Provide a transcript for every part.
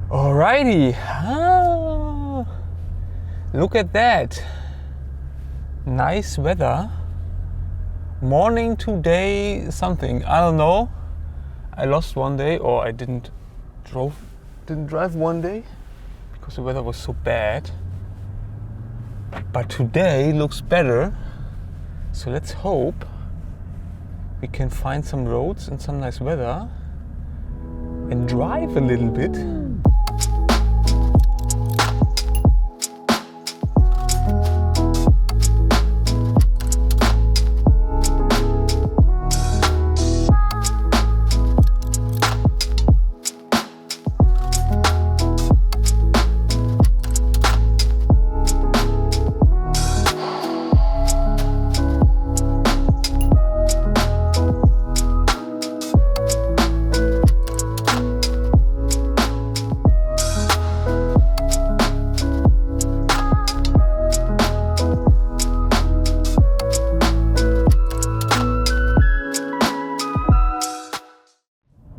Alrighty. Look at that. Nice weather. Morning today something. I don't know. I lost one day, or I didn't drive one day because the weather was so bad. But today looks better. So let's hope we can find some roads and some nice weather and drive a little bit.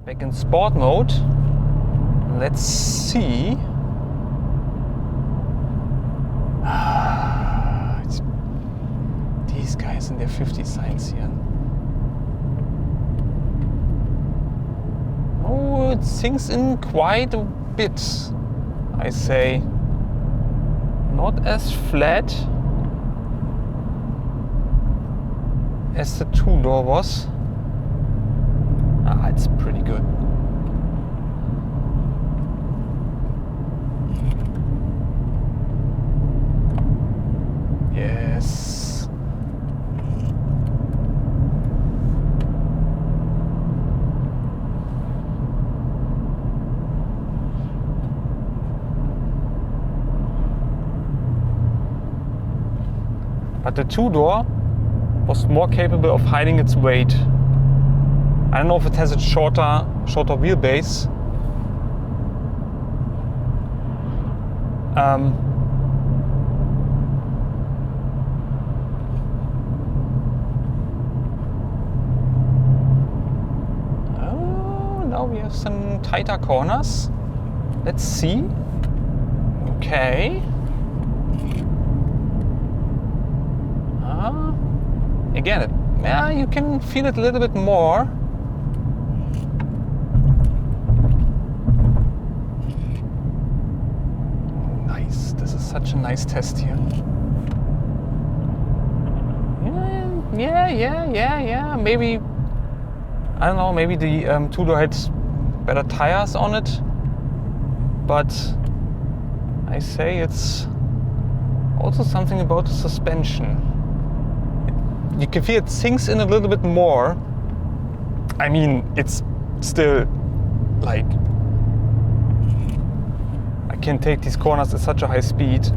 Back in sport mode. Let's see. It's these guys in their 50 signs here. Oh, it sinks in quite a bit, I say. Not as flat as the two-door was. It's pretty good. Yes. But the two-door was more capable of hiding its weight. I don't know if it has a shorter wheelbase. Oh, now we have some tighter corners. Let's see. Okay. Again, you can feel it a little bit more. Such a nice test here. Yeah. Maybe, I don't know, maybe the two-door had better tires on it. But I say it's also something about the suspension. You can feel it sinks in a little bit more. I mean, it's still like, can take these corners at such a high speed.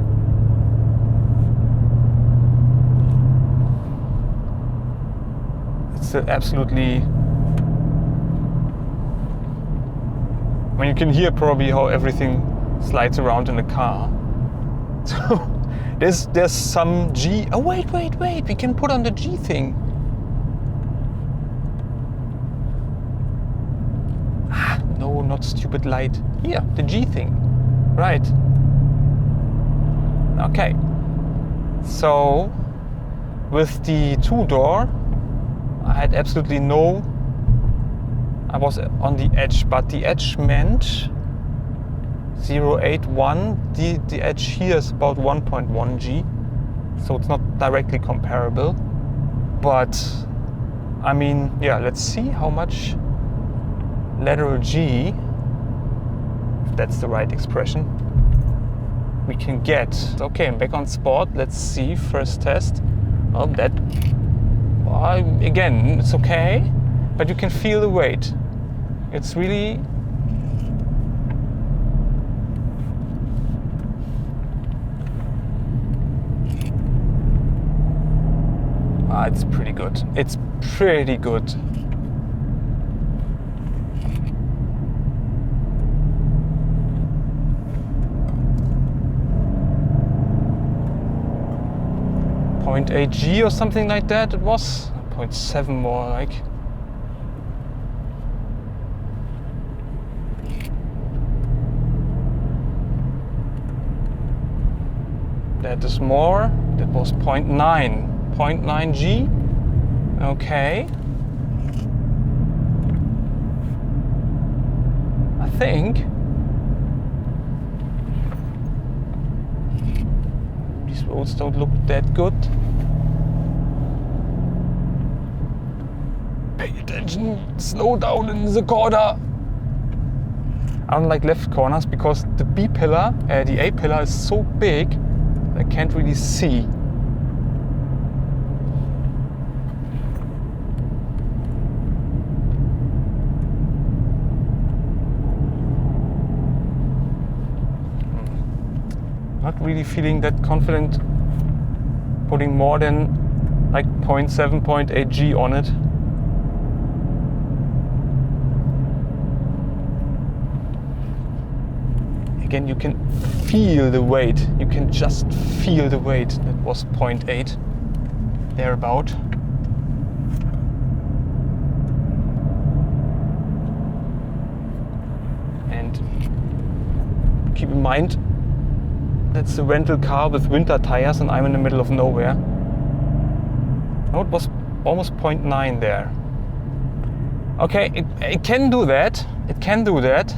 It's absolutely, I mean, you can hear probably how everything slides around in the car. So there's some G. Oh wait, we can put on the G thing. No, not stupid light. Here, the G thing. Right. Okay. So with the two-door, I had absolutely no. I was on the edge, but the edge meant 0.81. The edge here is about 1.1 G, so it's not directly comparable. But I mean, yeah. Let's see how much lateral G, that's the right expression, we can get. Okay, I'm back on sport. Let's see, first test. Well, that, again, it's okay, but you can feel the weight. It's really, it's pretty good. It's pretty good. .8 G or something like that it was. 0.7 more like. that is more. That was 0.9 G. Okay. I think these roads don't look that good. Pay attention, slow down in the corner. I don't like left corners because the B pillar, the A pillar is so big I can't really see. Not really feeling that confident putting more than like 0.7, 0.8 G on it. Again, you can feel the weight. You can just feel the weight. That was 0.8, thereabout. And keep in mind, that's a rental car with winter tires and I'm in the middle of nowhere. Oh, it was almost 0.9 there. Okay, it can do that. It can do that.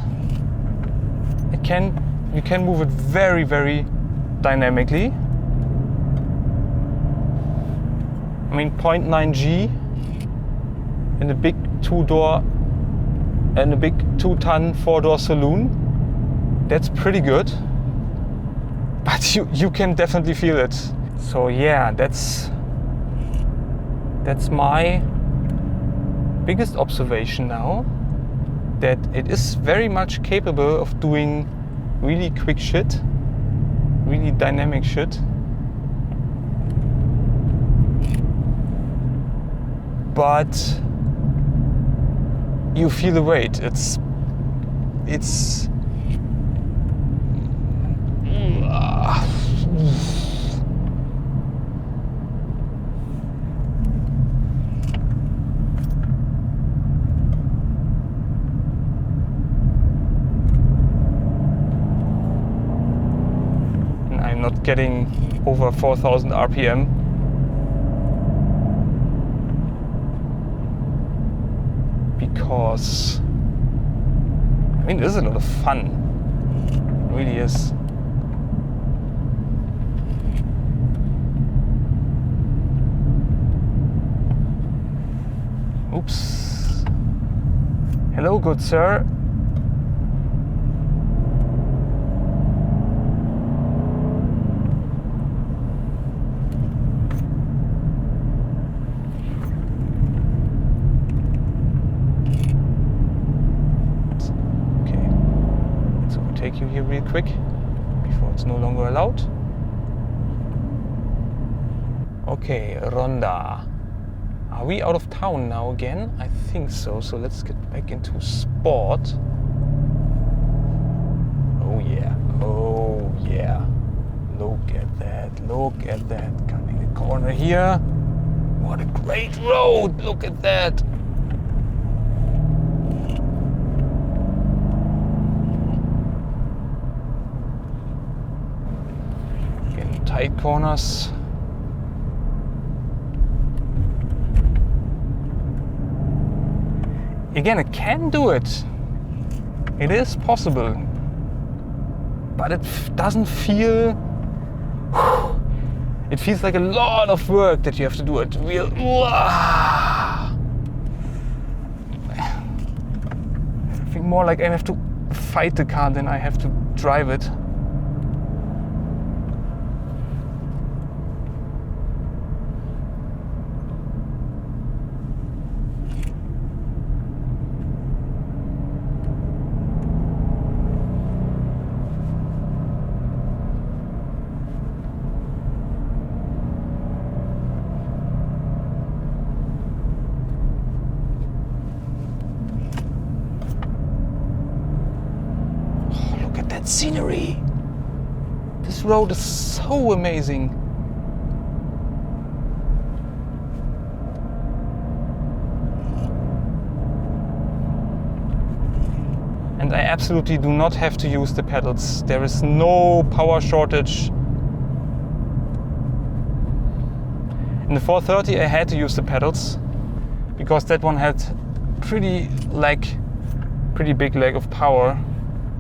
You can move it very, very dynamically. I mean, 0.9 G in a big 2-door and a big 2-ton 4-door saloon. That's pretty good. But you can definitely feel it. So yeah, that's my biggest observation now. That it is very much capable of doing really quick shit, really dynamic shit. But you feel the weight. It's not getting over 4,000 RPM. Because, I mean, this is a lot of fun. It really is. Oops. Hello, good sir. Take you here real quick before it's no longer allowed. Okay, Ronda. Are we out of town now again? I think so. So let's get back into sport. Oh yeah. Oh yeah. Look at that. Look at that. Cutting a corner here. What a great road. Look at that. Tight corners. Again, it can do it. It is possible. But it doesn't feel... It feels like a lot of work that you have to do it. I think more like I have to fight the car than I have to drive it. Scenery. This road is so amazing. And I absolutely do not have to use the pedals. There is no power shortage In the 430 I had to use the pedals because that one had pretty big lag of power.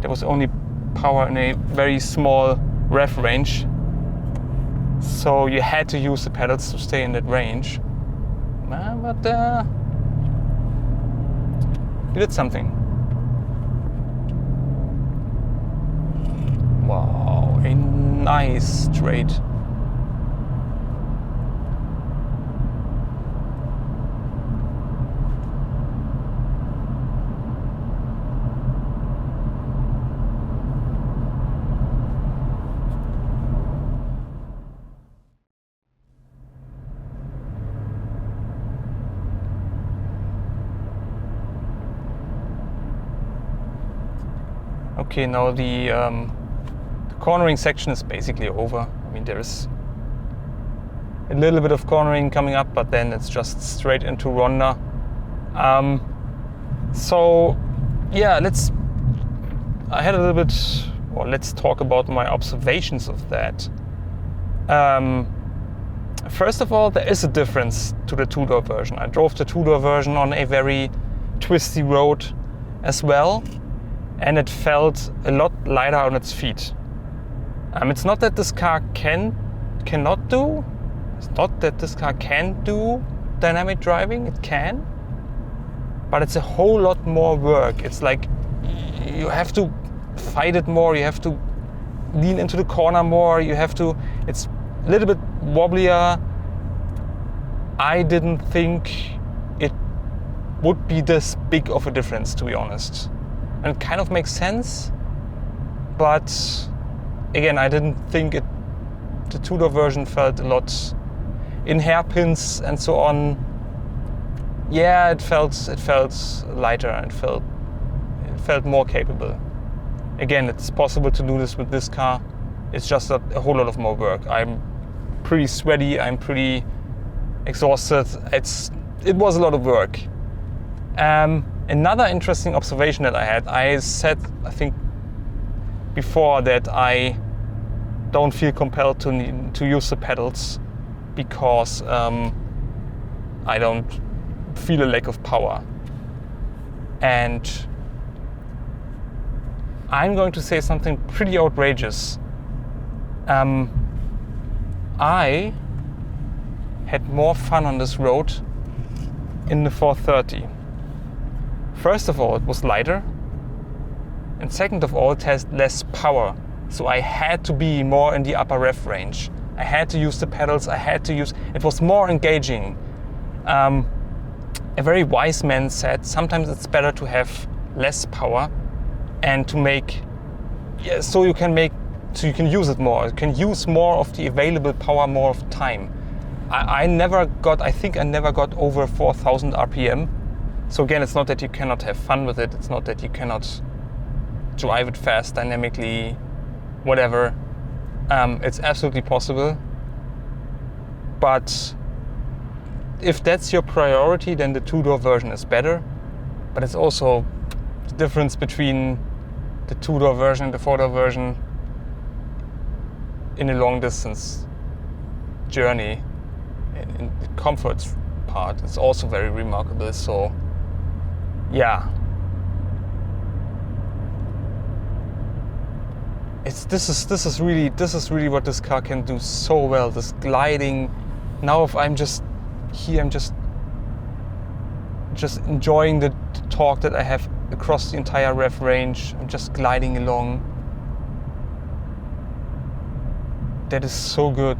There was only power in a very small rev range, so you had to use the pedals to stay in that range. But you did something. Wow, a nice straight. Okay, now the cornering section is basically over. I mean, there is a little bit of cornering coming up, but then it's just straight into Ronda. So yeah, let's talk about my observations of that. First of all, there is a difference to the two-door version. I drove the two-door version on a very twisty road as well, and it felt a lot lighter on its feet. It's not that this car cannot do. It's not that this car can do dynamic driving. It can, but it's a whole lot more work. It's like you have to fight it more. You have to lean into the corner more. It's a little bit wobblier. I didn't think it would be this big of a difference, to be honest. And it kind of makes sense, but again, I didn't think the two-door version felt a lot in hairpins and so on. Yeah, it felt lighter and it felt more capable. Again, it's possible to do this with this car. It's just a whole lot of more work. I'm pretty sweaty. I'm pretty exhausted. It was a lot of work. Another interesting observation that I said, I think before, that I don't feel compelled to use the pedals because I don't feel a lack of power. And I'm going to say something pretty outrageous. I had more fun on this road in the 430. First of all, it was lighter, and second of all, it has less power. So I had to be more in the upper rev range. I had to use the pedals. It was more engaging. A very wise man said sometimes it's better to have less power and to so you can use it more. You can use more of the available power more of the time. I think I never got over 4,000 RPM. So again, it's not that you cannot have fun with it. It's not that you cannot drive it fast, dynamically, whatever. It's absolutely possible. But if that's your priority, then the two-door version is better. But it's also the difference between the two-door version and the four-door version in a long-distance journey, in the comfort part, it's also very remarkable. So yeah, this is really what this car can do so well. This gliding. Now if I'm just here, I'm just enjoying the torque that I have across the entire rev range. I'm just gliding along. That is so good.